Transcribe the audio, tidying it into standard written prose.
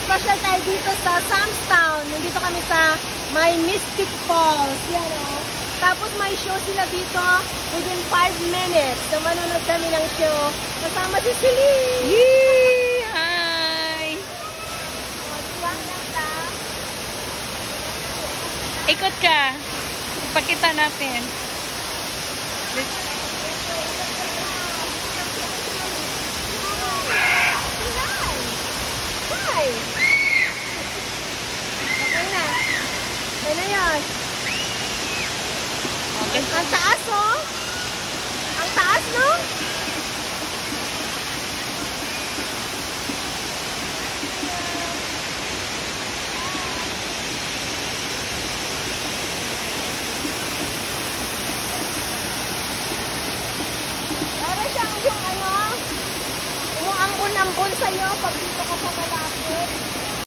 Nagpasyal tayo dito sa Sam's Town. Nandito kami sa may Mystic Falls. Yan o. Tapos may show sila dito within 5 minutes. So manonood kami ng show. Kasama si Celine. Yee! Hi! Ikot ka. Ipakita natin. Hi! Okay na. Okay na yan. Okay. Ang taas, oh. Ang taas, no? Para siyang yung ano, umuambon-ambon sa'yo pag dito ka sa